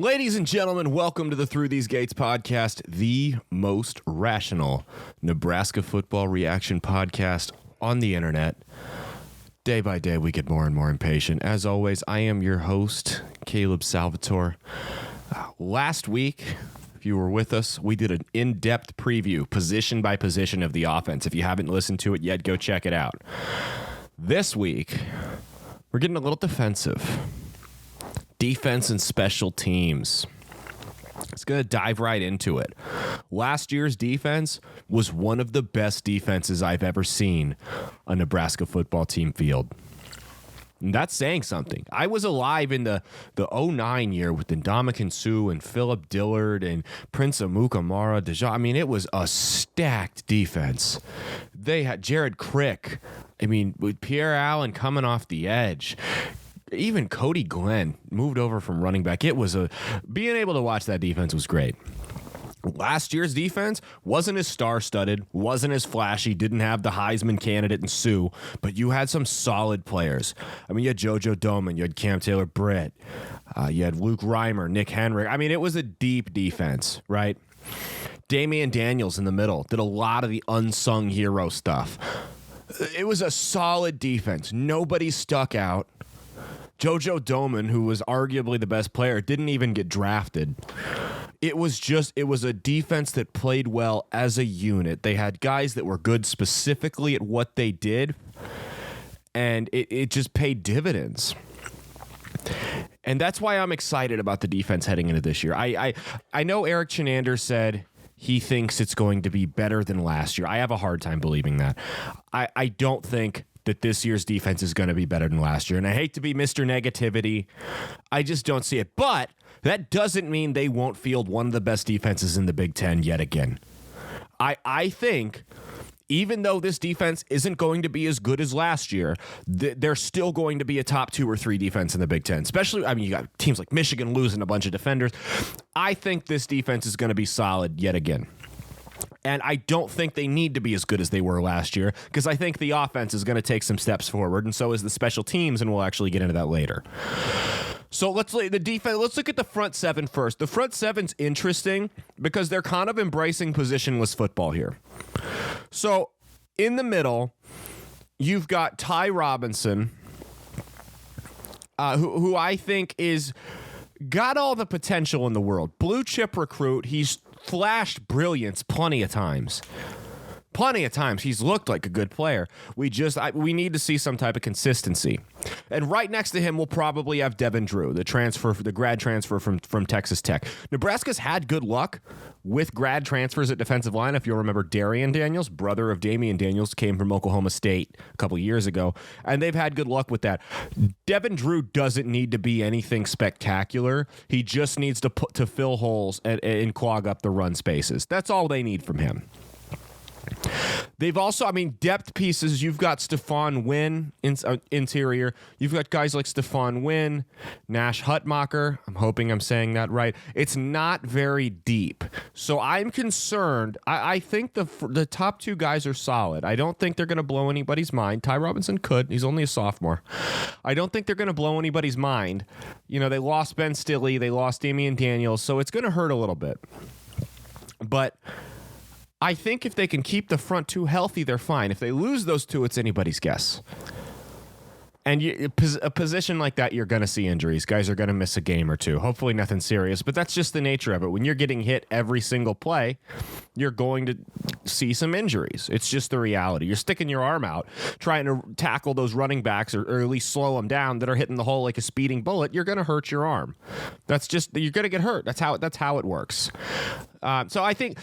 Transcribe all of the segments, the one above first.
Ladies and gentlemen, welcome to the Through These Gates podcast, the most rational Nebraska football reaction podcast on the internet. Day by day, we get more and more impatient. As always, I am your host, Caleb Salvatore. Last week, if you were with us, we did an in-depth preview, position by position of the offense. If you haven't listened to it yet, go check it out. This week, we're getting a little defensive. Defense and special teams. It's going to dive right into it. Last year's defense was one of the best defenses I've ever seen a Nebraska football team field. And that's saying something. I was alive in the 09 year with Ndamukong Suh and Philip Dillard and Prince Amukamara, Deja. I mean, it was a stacked defense. They had Jared Crick. I mean, with Pierre Allen coming off the edge. Even Cody Glenn moved over from running back. Being able to watch that defense was great. Last year's defense wasn't as star-studded, wasn't as flashy, didn't have the Heisman candidate in Suh, but you had some solid players. I mean, you had JoJo Domann, you had Cam Taylor-Britt, you had Luke Reimer, Nick Henry. I mean, it was a deep defense, right? Damian Daniels in the middle did a lot of the unsung hero stuff. It was a solid defense. Nobody stuck out. JoJo Domann, who was arguably the best player, didn't even get drafted. It was a defense that played well as a unit. They had guys that were good specifically at what they did, and it just paid dividends. And that's why I'm excited about the defense heading into this year. I know Eric Chinander said he thinks it's going to be better than last year. I have a hard time believing that. I don't think that this year's defense is going to be better than last year. And I hate to be Mr. Negativity. I just don't see it. But that doesn't mean they won't field one of the best defenses in the Big Ten yet again. I think even though this defense isn't going to be as good as last year, they're still going to be a top 2 or 3 defense in the Big Ten. Especially, I mean, you got teams like Michigan losing a bunch of defenders. I think this defense is going to be solid yet again. And I don't think they need to be as good as they were last year because I think the offense is going to take some steps forward, and so is the special teams, and we'll actually get into that later. So let's look at the front seven first. The front seven's interesting because they're kind of embracing positionless football here. So in the middle, you've got Ty Robinson, who I think is got all the potential in the world. Blue chip recruit. He's flashed brilliance plenty of times. He's looked like a good player. We need to see some type of consistency. And right next to him, we'll probably have Devin Drew, the grad transfer from Texas Tech. Nebraska's had good luck with grad transfers at defensive line. If you'll remember, Darian Daniels, brother of Damian Daniels, came from Oklahoma State a couple years ago, and they've had good luck with that. Devin Drew doesn't need to be anything spectacular. He just needs to fill holes and clog up the run spaces. That's all they need from him. They've also, depth pieces. You've got Stephon Wynn interior. You've got guys like Stephon Wynn, Nash Hutmacher. I'm hoping I'm saying that right. It's not very deep. So I'm concerned. I think the top 2 guys are solid. I don't think they're going to blow anybody's mind. Ty Robinson could. He's only a sophomore. I don't think they're going to blow anybody's mind. You know, they lost Ben Stille. They lost Damian Daniels. So it's going to hurt a little bit. But I think if they can keep the front 2 healthy, they're fine. If they lose those 2, it's anybody's guess. And a position like that, you're going to see injuries. Guys are going to miss a game or 2. Hopefully nothing serious, but that's just the nature of it. When you're getting hit every single play, you're going to see some injuries. It's just the reality. You're sticking your arm out, trying to tackle those running backs or at least slow them down that are hitting the hole like a speeding bullet. You're going to hurt your arm. You're going to get hurt. That's how it works. So I think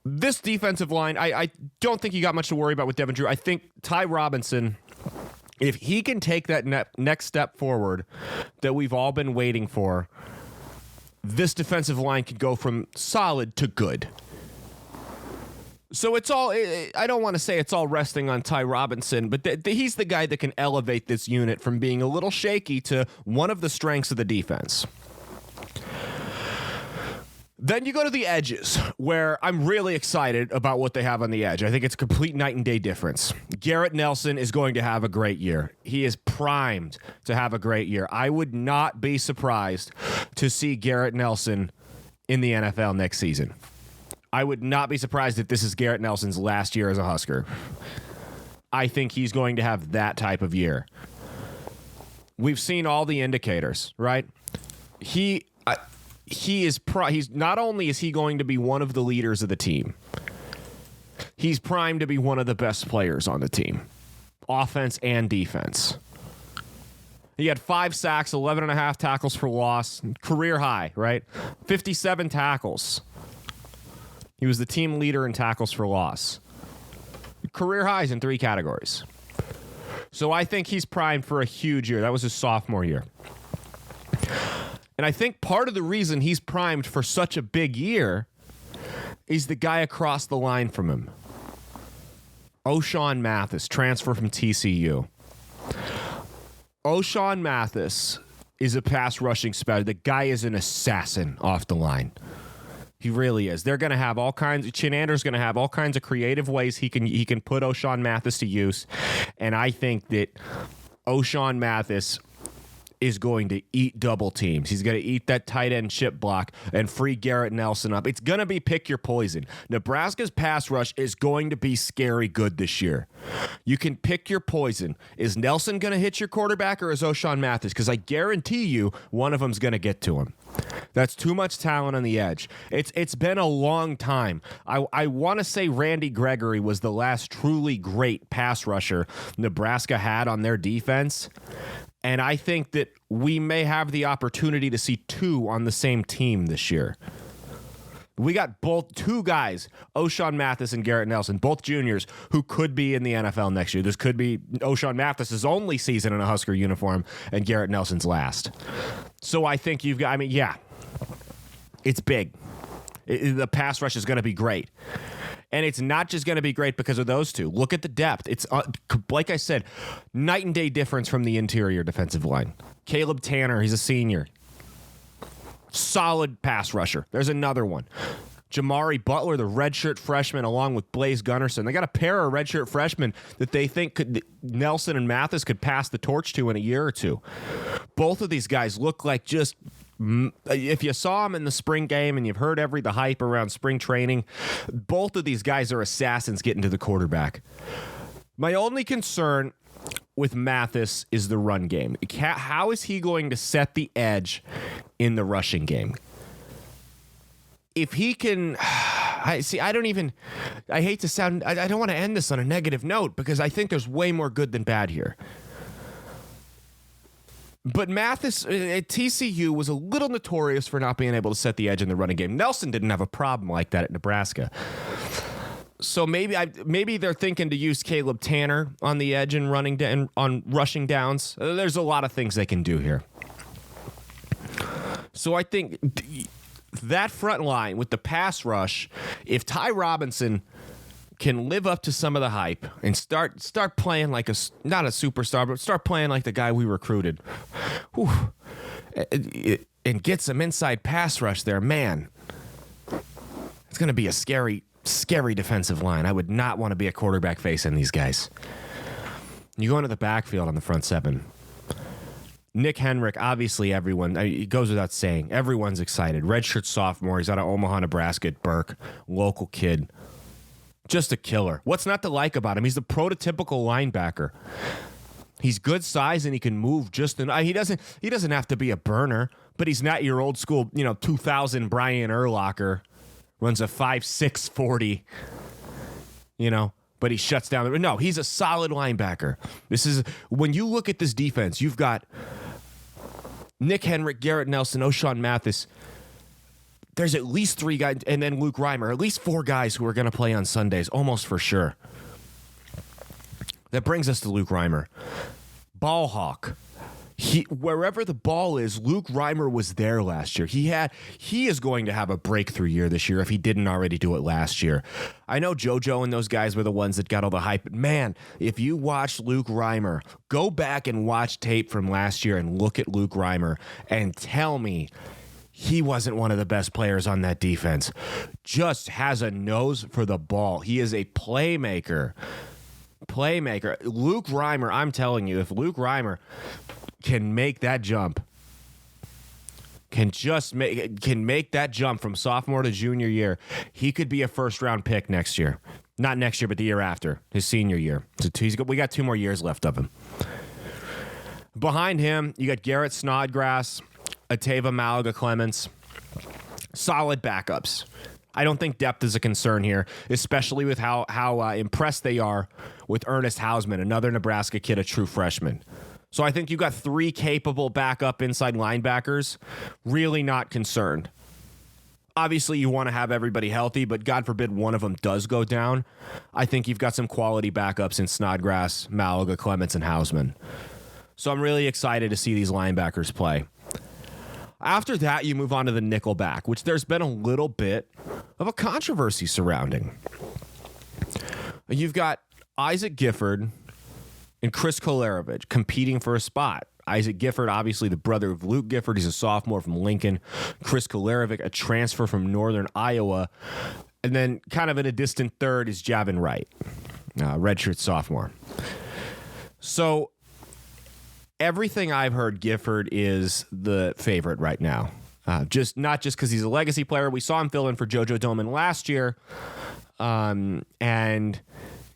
this defensive line, I don't think you got much to worry about with Devin Drew. I think Ty Robinson, if he can take that next step forward that we've all been waiting for, this defensive line could go from solid to good. So it's all, I don't want to say it's all resting on Ty Robinson, but he's the guy that can elevate this unit from being a little shaky to one of the strengths of the defense. Then you go to the edges, where I'm really excited about what they have on the edge. I think it's a complete night and day difference. Garrett Nelson is going to have a great year. He is primed to have a great year. I would not be surprised to see Garrett Nelson in the NFL next season. I would not be surprised if this is Garrett Nelson's last year as a Husker. I think he's going to have that type of year. We've seen all the indicators, right? He's not only is he going to be one of the leaders of the team, he's primed to be one of the best players on the team, offense and defense. He had 5 sacks, 11.5 tackles for loss, career high, right? 57 tackles. He was the team leader in tackles for loss. Career highs in 3 categories. So I think he's primed for a huge year. That was his sophomore year. And I think part of the reason he's primed for such a big year is the guy across the line from him. Ochaun Mathis, transfer from TCU. Ochaun Mathis is a pass rushing specialist. The guy is an assassin off the line. He really is. They're going to have all kinds. Chinander's going to have all kinds of creative ways he can put Ochaun Mathis to use, and I think that Ochaun Mathis is going to eat double teams. He's going to eat that tight end chip block and free Garrett Nelson up. It's going to be pick your poison. Nebraska's pass rush is going to be scary good this year. You can pick your poison. Is Nelson going to hit your quarterback or is Ochaun Mathis? Because I guarantee you one of them's going to get to him. That's too much talent on the edge. It's been a long time. I want to say Randy Gregory was the last truly great pass rusher Nebraska had on their defense. And I think that we may have the opportunity to see 2 on the same team this year. We got two guys, Ochaun Mathis and Garrett Nelson, both juniors, who could be in the NFL next year. This could be Ochaun Mathis' only season in a Husker uniform and Garrett Nelson's last. So I think you've got, it's big. The pass rush is going to be great. And it's not just going to be great because of those two. Look at the depth. It's, like I said, night and day difference from the interior defensive line. Caleb Tanner, he's a senior. Solid pass rusher. There's another one. Jamari Butler, the redshirt freshman, along with Blaze Gunnerson. They got a pair of redshirt freshmen that they think Nelson and Mathis could pass the torch to in a year or two. Both of these guys look like just... If you saw them in the spring game and you've heard the hype around spring training, both of these guys are assassins getting to the quarterback. My only concern with Mathis is the run game. How is he going to set the edge in the rushing game? If he can... I hate to sound... I don't want to end this on a negative note because I think there's way more good than bad here. But Mathis at TCU was a little notorious for not being able to set the edge in the running game. Nelson didn't have a problem like that at Nebraska. So maybe they're thinking to use Caleb Tanner on the edge and on rushing downs. There's a lot of things they can do here. So I think that front line with the pass rush, if Ty Robinson can live up to some of the hype and start playing like not a superstar, but start playing like the guy we recruited, and get some inside pass rush there, man, it's going to be a scary defensive line. I would not want to be a quarterback facing these guys. You go into the backfield on the front seven. Nick Henrich, obviously it goes without saying, everyone's excited. Redshirt sophomore, he's out of Omaha, Nebraska at Burke, local kid. Just a killer. What's not to like about him? He's the prototypical linebacker. He's good size and he can move just enough. He doesn't have to be a burner, but he's not your old school, 2000 Brian Urlacher. Runs a 5.6 40. But he shuts down. No, he's a solid linebacker. This is when you look at this defense, you've got Nick Henrich, Garrett Nelson, Ochaun Mathis. There's at least 3 guys, and then Luke Reimer, at least 4 guys who are going to play on Sundays, almost for sure. That brings us to Luke Reimer. Ball hawk. Wherever the ball is, Luke Reimer was there last year. He is going to have a breakthrough year this year if he didn't already do it last year. I know JoJo and those guys were the ones that got all the hype, but man, if you watch Luke Reimer, go back and watch tape from last year and look at Luke Reimer and tell me he wasn't one of the best players on that defense. Just has a nose for the ball. He is a playmaker. Luke Reimer, I'm telling you, if Luke Reimer can make that jump, can make that jump from sophomore to junior year, he could be a first-round pick next year. Not next year, but the year after, his senior year. So we got 2 more years left of him. Behind him, you got Garrett Snodgrass, Ateva Malaga-Clements. Solid backups. I don't think depth is a concern here, especially with how impressed they are with Ernest Hausman, another Nebraska kid, a true freshman. So I think you got 3 capable backup inside linebackers. Really not concerned. Obviously, you want to have everybody healthy, but God forbid one of them does go down. I think you've got some quality backups in Snodgrass, Malaga, Clements, and Hausman. So I'm really excited to see these linebackers play. After that, you move on to the nickelback, which there's been a little bit of a controversy surrounding. You've got Isaac Gifford and Chris Kolarevic competing for a spot. Isaac Gifford, obviously the brother of Luke Gifford. He's a sophomore from Lincoln. Chris Kolarevic, a transfer from Northern Iowa. And then kind of in a distant third is Javin Wright, redshirt sophomore. So everything I've heard, Gifford is the favorite right now. Not just because he's a legacy player. We saw him fill in for JoJo Domann last year, and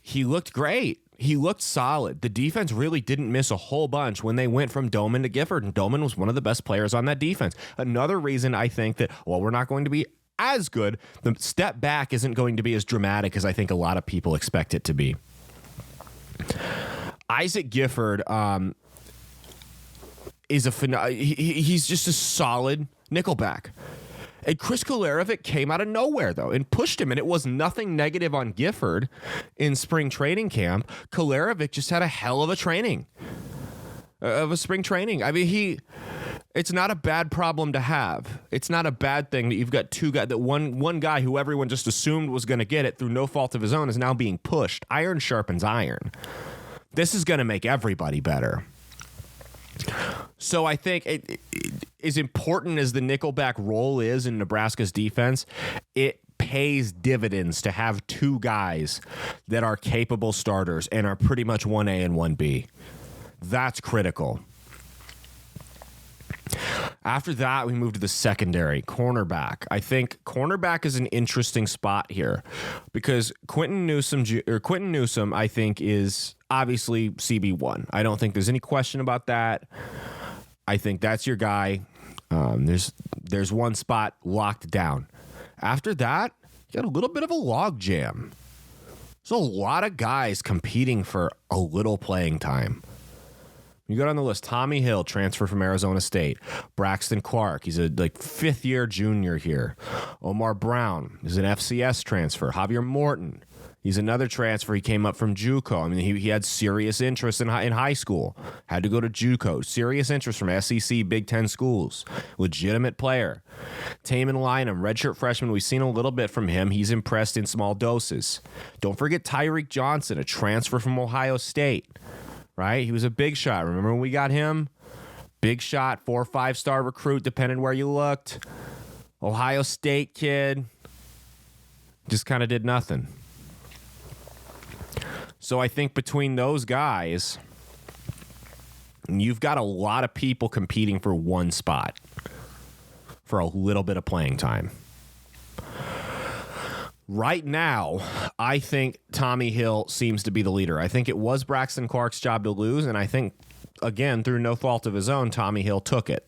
he looked great. He looked solid. The defense really didn't miss a whole bunch when they went from Domann to Gifford, and Domann was one of the best players on that defense. Another reason I think that, while we're not going to be as good, the step back isn't going to be as dramatic as I think a lot of people expect it to be. Isaac Gifford is he's just a solid nickelback. And Chris Kolarevic came out of nowhere, though, and pushed him. And it was nothing negative on Gifford in spring training camp. Kolarevic just had a hell of a training, of a spring training. I mean, it's not a bad problem to have. It's not a bad thing that you've got 2 guys, that one guy who everyone just assumed was going to get it through no fault of his own is now being pushed. Iron sharpens iron. This is going to make everybody better. So I think as important as the nickelback role is in Nebraska's defense, it pays dividends to have 2 guys that are capable starters and are pretty much 1A and 1B. That's critical. After that, we move to the secondary, cornerback. I think cornerback is an interesting spot here because Quinton Newsome, I think, is obviously CB1. I don't think there's any question about that. I think that's your guy. There's one spot locked down. After that, you got a little bit of a log jam. There's a lot of guys competing for a little playing time. You go down the list. Tommy Hill, transfer from Arizona State. Braxton Clark, he's a 5th-year junior here. Omar Brown is an FCS transfer. Javier Morton, he's another transfer. He came up from JUCO. I mean, he had serious interest in high school. Had to go to JUCO. Serious interest from SEC, Big Ten schools. Legitimate player. Taman Lynham, redshirt freshman. We've seen a little bit from him. He's impressed in small doses. Don't forget Tyreek Johnson, a transfer from Ohio State. Right? He was a big shot. Remember when we got him? Big shot, 4 or 5-star recruit, depending where you looked. Ohio State kid. Just kind of did nothing. So I think between those guys, you've got a lot of people competing for one spot for a little bit of playing time. Right now, I think Tommy Hill seems to be the leader. I think it was Braxton Clark's job to lose, and I think, again, through no fault of his own, Tommy Hill took it.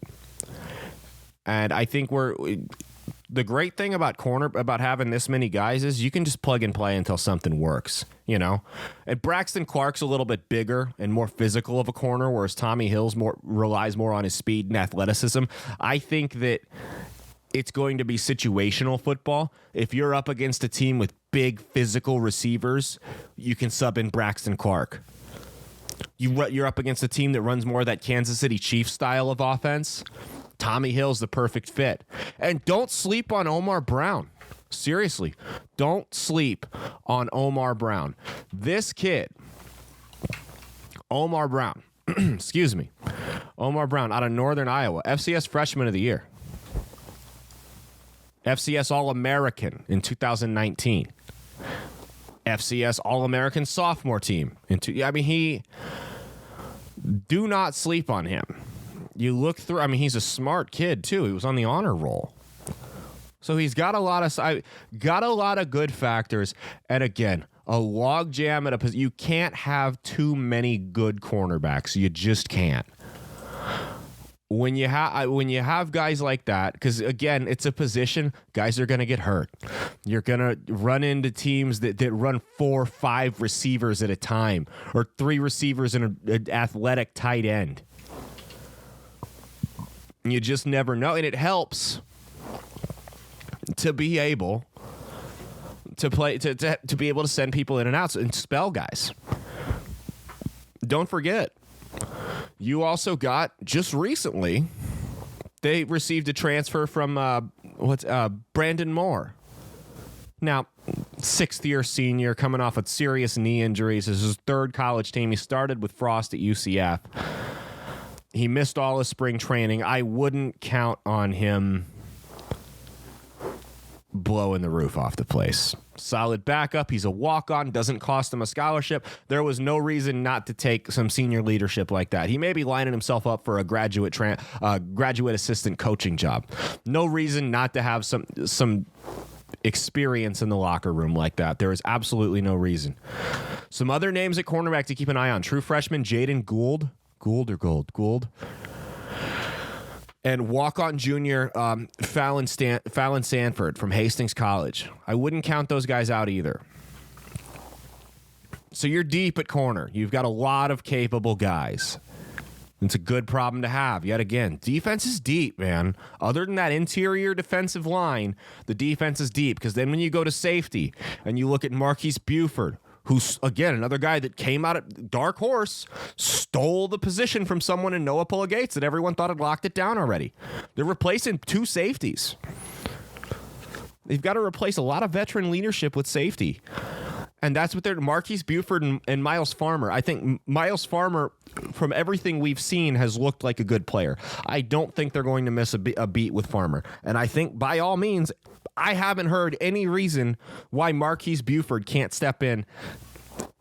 And I think the great thing about having this many guys is you can just plug and play until something works, you know? And Braxton Clark's a little bit bigger and more physical of a corner, whereas Tommy Hill's relies more on his speed and athleticism. I think that it's going to be situational football. If you're up against a team with big physical receivers, you can sub in Braxton Clark. You're up against a team that runs more of that Kansas City Chiefs style of offense. Tommy Hill's the perfect fit. And don't sleep on Omar Brown. Seriously, don't sleep on Omar Brown. This kid, Omar Brown, Omar Brown out of Northern Iowa, FCS Freshman of the Year. FCS All-American in 2019. FCS All-American sophomore team. Do not sleep on him. You look through, he's a smart kid, too. He was on the honor roll. So he's got a lot of good factors. And again, a log jam at you can't have too many good cornerbacks. You just can't. When you have guys like that, because again, it's a position, guys are going to get hurt. You're going to run into teams that run 4 or 5 receivers at a time, or 3 receivers and an athletic tight end. You just never know, and it helps to be able to play to be able to send people in and out and spell guys. Don't forget. You also got, just recently, they received a transfer from Brandon Moore. Now, 6th-year senior, coming off of serious knee injuries. This is his 3rd college team. He started with Frost at UCF. He missed all his spring training. I wouldn't count on him blowing the roof off the place. Solid backup. He's a walk-on. Doesn't cost him a scholarship. There was no reason not to take some senior leadership like that. He may be lining himself up for a graduate assistant coaching job. No reason not to have some experience in the locker room like that. There is absolutely no reason. Some other names at cornerback to keep an eye on. True freshman Jaden Gould. Gould. And walk-on junior Fallon Sanford from Hastings College. I wouldn't count those guys out either. So you're deep at corner. You've got a lot of capable guys. It's a good problem to have. Yet again, defense is deep, man. Other than that interior defensive line, the defense is deep. Because then when you go to safety and you look at Marquise Buford, who's, again, another guy that came out at dark horse, stole the position from someone in Noah Pulla-Gates that everyone thought had locked it down already. They're replacing 2 safeties. They've got to replace a lot of veteran leadership with safety. And that's what they're, Marquise Buford and Miles Farmer. I think Miles Farmer, from everything we've seen, has looked like a good player. I don't think they're going to miss a beat with Farmer. And I think, by all means, I haven't heard any reason why Marquise Buford can't step in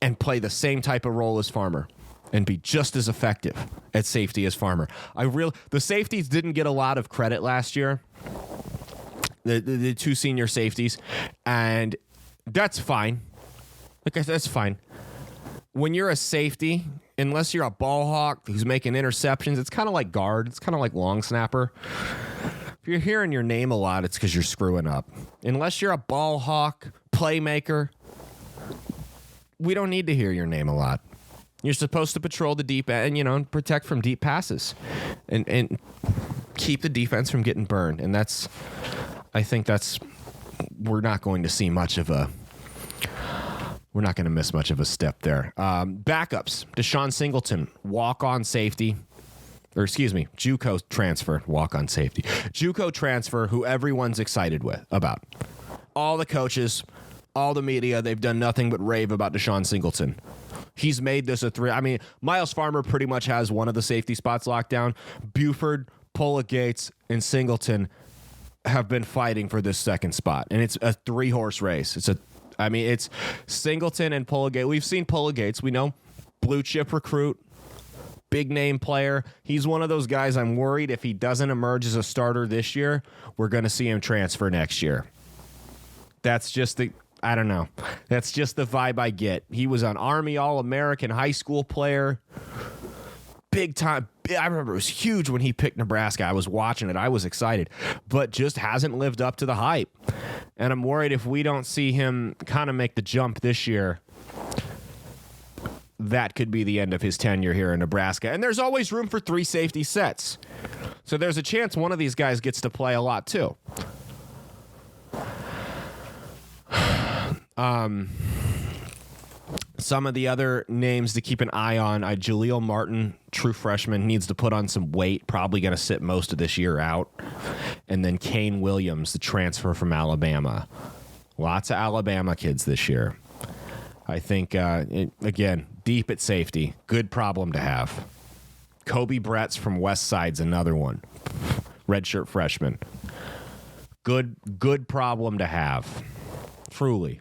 and play the same type of role as Farmer and be just as effective at safety as Farmer. The safeties didn't get a lot of credit last year, the 2 senior safeties, and that's fine. Like I said, that's fine. When you're a safety, unless you're a ball hawk who's making interceptions, it's kind of like guard. It's kind of like long snapper. If you're hearing your name a lot, it's because you're screwing up. Unless you're a ball hawk, playmaker, we don't need to hear your name a lot. You're supposed to patrol the deep end, and protect from deep passes and keep the defense from getting burned. And we're not going to see much of a, we're not going to miss much of a step there. Backups, Deshaun Singleton, walk-on safety. JUCO transfer, walk-on safety. JUCO transfer, who everyone's excited about. All the coaches, all the media, they've done nothing but rave about Deshaun Singleton. He's made this a 3. Miles Farmer pretty much has one of the safety spots locked down. Buford, Pulla-Gates, and Singleton have been fighting for this second spot, and it's a 3-horse race. It's Singleton and Pulla-Gates. We've seen Pulla-Gates. We know blue chip recruit. Big name player. He's one of those guys I'm worried if he doesn't emerge as a starter this year, we're going to see him transfer next year. That's just I don't know. That's just the vibe I get. He was an Army All-American high school player. Big time. I remember it was huge when he picked Nebraska. I was watching it. I was excited, but just hasn't lived up to the hype. And I'm worried if we don't see him kind of make the jump this year, that could be the end of his tenure here in Nebraska. And there's always room for 3 safety sets. So there's a chance one of these guys gets to play a lot too. Some of the other names to keep an eye on, Jaleel Martin, true freshman, needs to put on some weight, probably going to sit most of this year out. And then Kane Williams, the transfer from Alabama. Lots of Alabama kids this year. I think, again, deep at safety. Good problem to have. Kobe Bretz from West Side's another one. Redshirt freshman. Good problem to have. Truly.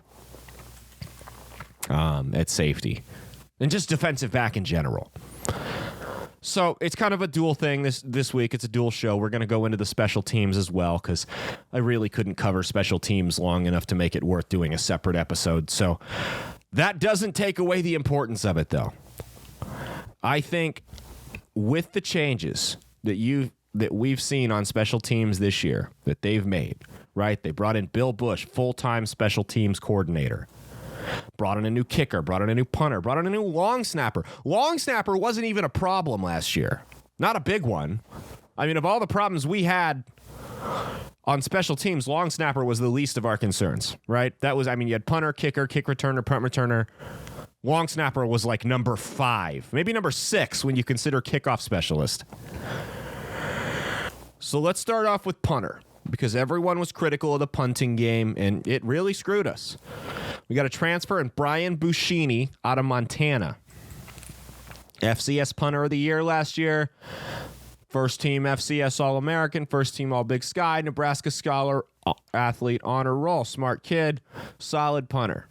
At safety. And just defensive back in general. So it's kind of a dual thing this week. It's a dual show. We're going to go into the special teams as well because I really couldn't cover special teams long enough to make it worth doing a separate episode. So that doesn't take away the importance of it, though. I think with the changes that we've seen on special teams this year that they've made, right? They brought in Bill Bush, full-time special teams coordinator. Brought in a new kicker, brought in a new punter, brought in a new long snapper. Long snapper wasn't even a problem last year. Not a big one. I mean, of all the problems we had on special teams, long snapper was the least of our concerns, right? That was, I mean, you had punter, kicker, kick returner, punt returner. Long snapper was like number 5, maybe number 6 when you consider kickoff specialist. So let's start off with punter because everyone was critical of the punting game, and it really screwed us. We got a transfer in Brian Buschini out of Montana. FCS punter of the year last year. First team FCS All-American. First team All-Big Sky. Nebraska Scholar Athlete Honor Roll. Smart kid. Solid punter.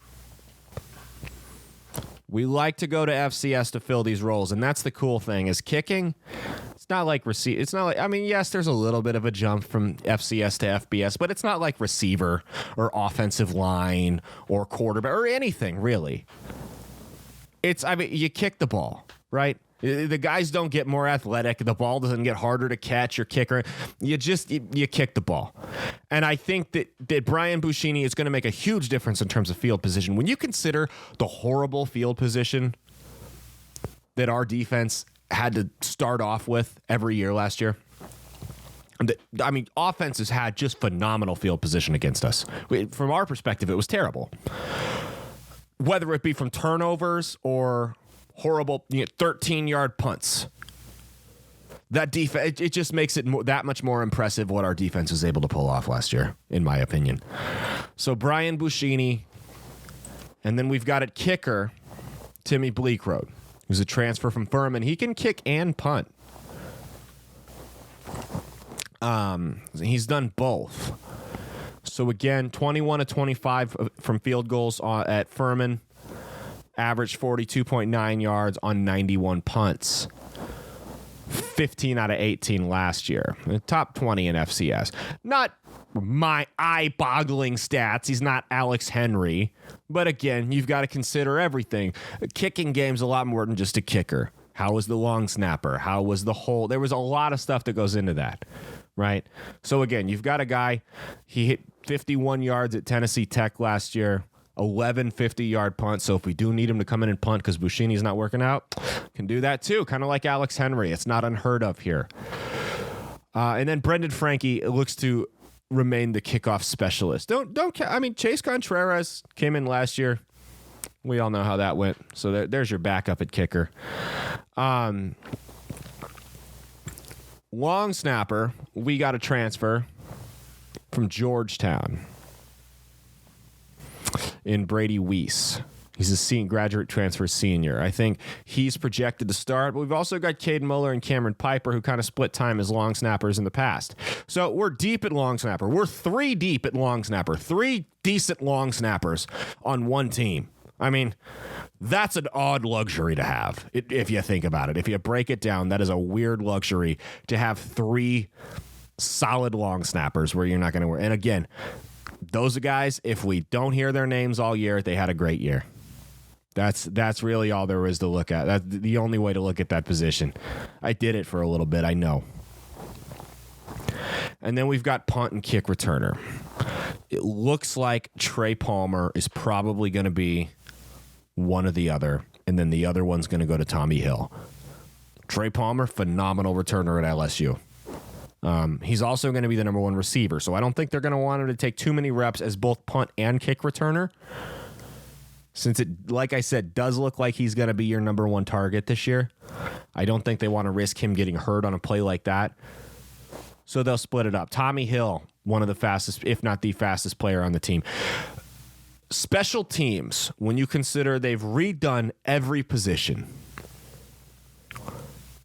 We like to go to FCS to fill these roles, and that's the cool thing is kicking. It's not like It's not like, I mean, yes, there's a little bit of a jump from FCS to FBS, but it's not like receiver or offensive line or quarterback or anything really. You kick the ball, right? The guys don't get more athletic. The ball doesn't get harder to catch or kicker. You kick the ball. And I think that Brian Buschini is going to make a huge difference in terms of field position. When you consider the horrible field position that our defense had to start off with every year last year. I mean, offenses had just phenomenal field position against us. From our perspective, it was terrible. Whether it be from turnovers or horrible 13-yard punts. That defense, it just makes it that much more impressive what our defense was able to pull off last year, in my opinion. So Brian Buschini, and then we've got at kicker, Timmy Bleekrode, who's a transfer from Furman. He can kick and punt. He's done both. So again, 21 to 25 from field goals at Furman. Averaged 42.9 yards on 91 punts. 15 out of 18 last year. Top 20 in FCS. Not my eye-boggling stats. He's not Alex Henry. But again, you've got to consider everything. A kicking game's a lot more than just a kicker. How was the long snapper? How was the hole? There was a lot of stuff that goes into that, right? So again, you've got a guy, he hit 51 yards at Tennessee Tech last year. 11 50-yard punts. So if we do need him to come in and punt because Buschini's not working out, can do that too. Kind of like Alex Henry. It's not unheard of here. And then Brendan Frankie looks to remain the kickoff specialist. I mean, Chase Contreras came in last year. We all know how that went. So there's your backup at kicker. Long snapper, we got a transfer from Georgetown in Brady Weiss. He's a graduate transfer senior. I think he's projected to start, but we've also got Cade Muller and Cameron Piper who kind of split time as long snappers in the past. So we're deep at long snapper. We're 3 deep at long snapper. 3 decent long snappers on one team. I mean, that's an odd luxury to have if you think about it. If you break it down, that is a weird luxury to have 3 solid long snappers where you're not going to work. And again, those guys, if we don't hear their names all year, they had a great year. That's really all there is to look at. That's the only way to look at that position. I did it for a little bit, I know. And then we've got punt and kick returner. It looks like Trey Palmer is probably going to be one or the other, and then the other one's going to go to Tommy Hill. Trey Palmer, phenomenal returner at LSU. He's also going to be the number 1 receiver, so I don't think they're going to want him to take too many reps as both punt and kick returner, since it, like I said, does look like he's going to be your number 1 target this year. I don't think they want to risk him getting hurt on a play like that, so they'll split it up. Tommy Hill, one of the fastest, if not the fastest player on the team. Special teams, when you consider they've redone every position,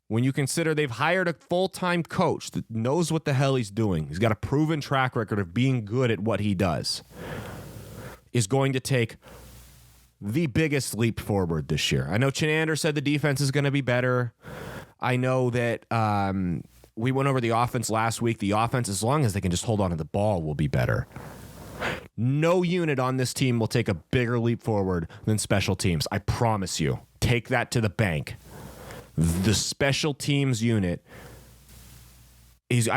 when you consider they've hired a full-time coach that knows what the hell he's doing, he's got a proven track record of being good at what he does, is going to take the biggest leap forward this year. I know Chinander said the defense is going to be better. I know that we went over the offense last week. The offense, as long as they can just hold on to the ball, will be better. No unit on this team will take a bigger leap forward than special teams. I promise you. Take that to the bank. The special teams unit is,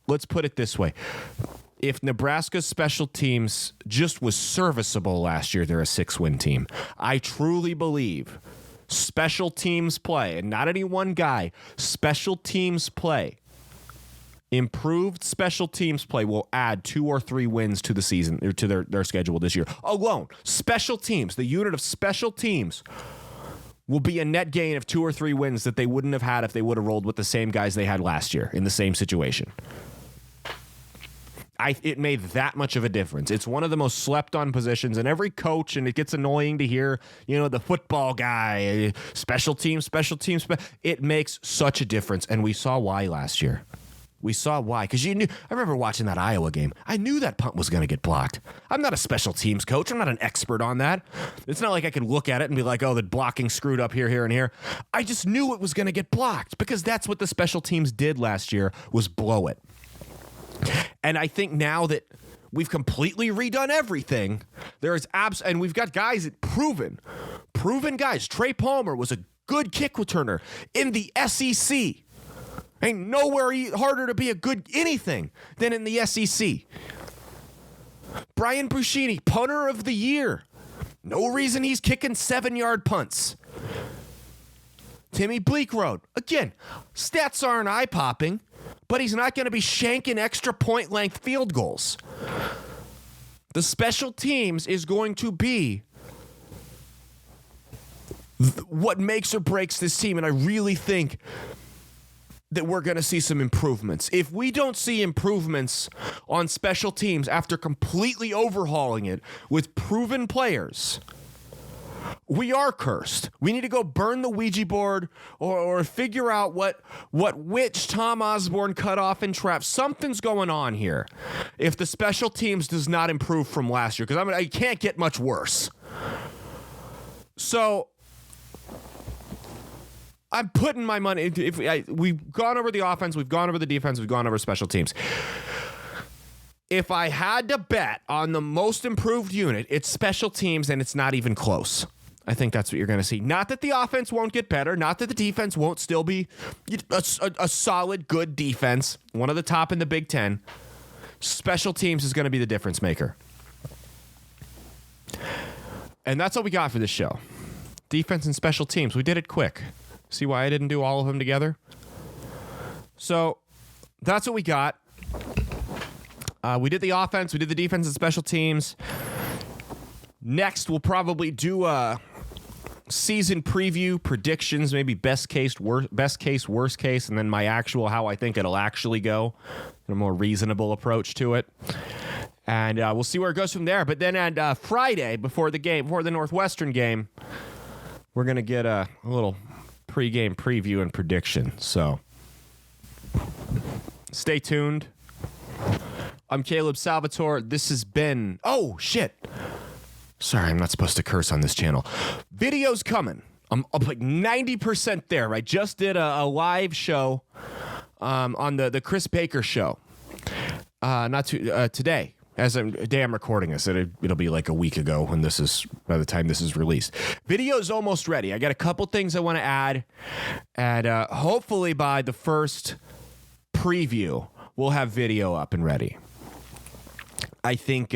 let's put it this way. If Nebraska's special teams just was serviceable last year, they're a 6-win team. I truly believe special teams play, and not any one guy, special teams play, improved special teams play will add 2 or 3 wins to the season, or to their schedule this year. Alone, special teams, the unit of special teams, will be a net gain of 2 or 3 wins that they wouldn't have had if they would have rolled with the same guys they had last year in the same situation. It made that much of a difference. It's one of the most slept on positions, and every coach, and it gets annoying to hear, the football guy, special teams. It makes such a difference, and we saw why last year. We saw why, because I remember watching that Iowa game. I knew that punt was going to get blocked. I'm not a special teams coach. I'm not an expert on that. It's not like I could look at it and be like, oh, the blocking screwed up here, and here. I just knew it was going to get blocked, because that's what the special teams did last year, was blow it. And I think now that we've completely redone everything, and we've got guys that proven guys. Trey Palmer was a good kick returner in the SEC. Ain't nowhere harder to be a good anything than in the SEC. Brian Buschini, punter of the year. No reason he's kicking 7-yard punts. Timmy Bleekrode, again, stats aren't eye-popping, but he's not going to be shanking extra point-length field goals. The special teams is going to be what makes or breaks this team, and I really think that we're going to see some improvements. If we don't see improvements on special teams after completely overhauling it with proven players, we are cursed. We need to go burn the Ouija board or figure out what witch Tom Osborne cut off and trapped. Something's going on here if the special teams does not improve from last year, because it can't get much worse. So I'm putting my money. We've gone over the offense, we've gone over the defense, we've gone over special teams. If I had to bet on the most improved unit, it's special teams, and it's not even close. I think that's what you're going to see. Not that the offense won't get better, not that the defense won't still be a solid, good defense, one of the top in the Big Ten. Special teams is going to be the difference maker. And that's all we got for this show. Defense and special teams. We did it quick. See why I didn't do all of them together? So that's what we got. We did the offense, we did the defense and special teams. Next, we'll probably do a season preview, predictions, maybe best case, worst case, and then my actual how I think it'll actually go. A more reasonable approach to it. And we'll see where it goes from there. But then on Friday, before the Northwestern game, we're going to get a little pregame preview and prediction. So stay tuned. I'm Caleb Salvatore. This has been... Oh, shit. Sorry, I'm not supposed to curse on this channel. Video's coming. I'm up like 90% there. I just did a live show on the Chris Baker show. Today. As I'm recording this, it'll be like a week ago by the time this is released. Video's almost ready. I got a couple things I want to add, and hopefully by the first preview, we'll have video up and ready. I think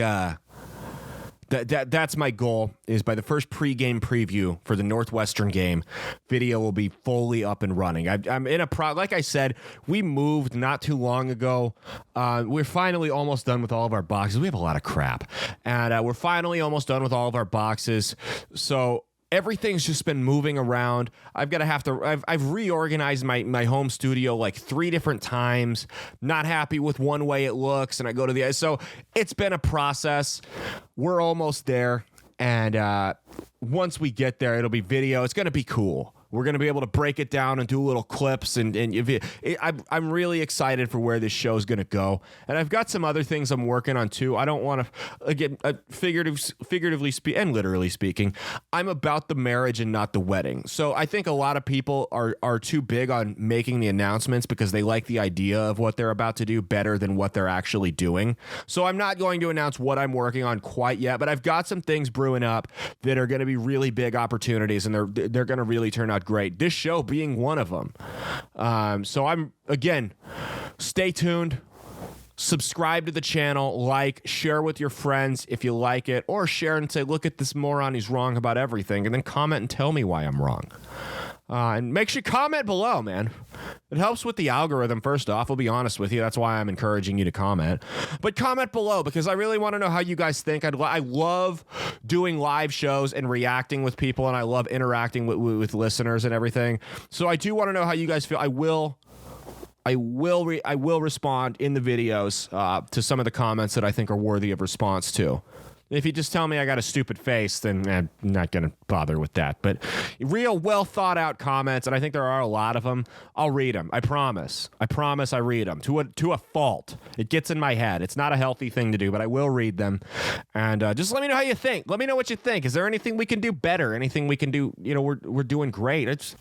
that's my goal, is by the first pregame preview for the Northwestern game, video will be fully up and running. I'm in like I said, we moved not too long ago. We're finally almost done with all of our boxes. We have a lot of crap, and we're finally almost done with all of our boxes. So everything's just been moving around. I've reorganized my home studio like 3 different times. Not happy with one way it looks, and I go to the... So it's been a process. We're almost there, and once we get there, it'll be video. It's going to be cool. We're going to be able to break it down and do little clips. And I'm really excited for where this show is going to go. And I've got some other things I'm working on too. I don't want to, again, figuratively and literally speaking, I'm about the marriage and not the wedding. So I think a lot of people are too big on making the announcements because they like the idea of what they're about to do better than what they're actually doing. So I'm not going to announce what I'm working on quite yet, but I've got some things brewing up that are going to be really big opportunities, and they're going to really turn out great. This show being one of them. So I'm, again, stay tuned. Subscribe to the channel, like, share with your friends if you like it, or share and say, look at this moron, he's wrong about everything, and then comment and tell me why I'm wrong. And make sure you comment below, man. It helps with the algorithm, first off. I'll be honest with you. That's why I'm encouraging you to comment. But comment below because I really want to know how you guys think. I love doing live shows and reacting with people, and I love interacting with listeners and everything. So I do want to know how you guys feel. I will respond in the videos to some of the comments that I think are worthy of response to. If you just tell me I got a stupid face, then I'm not going to bother with that. But real well thought out comments, and I think there are a lot of them, I'll read them. I promise. I read them to a fault. It gets in my head. It's not a healthy thing to do, but I will read them. And just let me know how you think. Let me know what you think. Is there anything we can do better? Anything we can do? You know, we're doing great.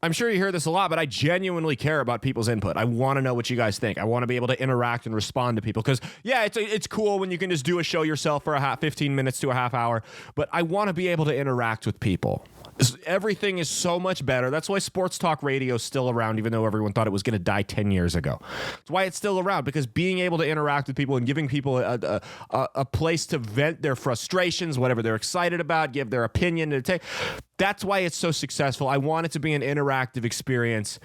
I'm sure you hear this a lot, but I genuinely care about people's input. I want to know what you guys think. I want to be able to interact and respond to people because, yeah, it's cool when you can just do a show yourself for 15 minutes to a half hour, but I want to be able to interact with people. Everything is so much better. That's why sports talk radio is still around, even though everyone thought it was going to die 10 years ago. That's why it's still around, because being able to interact with people and giving people a place to vent their frustrations, whatever they're excited about, give their opinion to take. That's why it's so successful. I want it to be an interactive experience,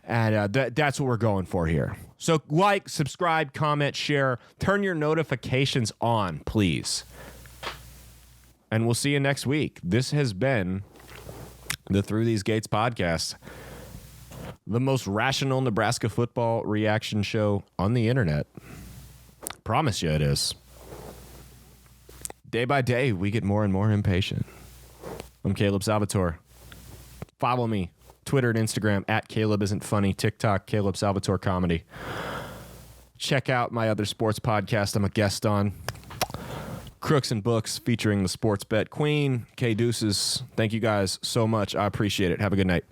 and that's what we're going for here. So like, subscribe, comment, share, turn your notifications on, please. And we'll see you next week. This has been the Through These Gates podcast, the most rational Nebraska football reaction show on the internet. Promise you it is. Day by day, we get more and more impatient. I'm Caleb Salvatore. Follow me, Twitter and Instagram, at Caleb Isn't Funny, TikTok, Caleb Salvatore Comedy. Check out my other sports podcast I'm a guest on, Crooks and Books, featuring the sports bet queen, K Deuces. Thank you guys so much. I appreciate it. Have a good night.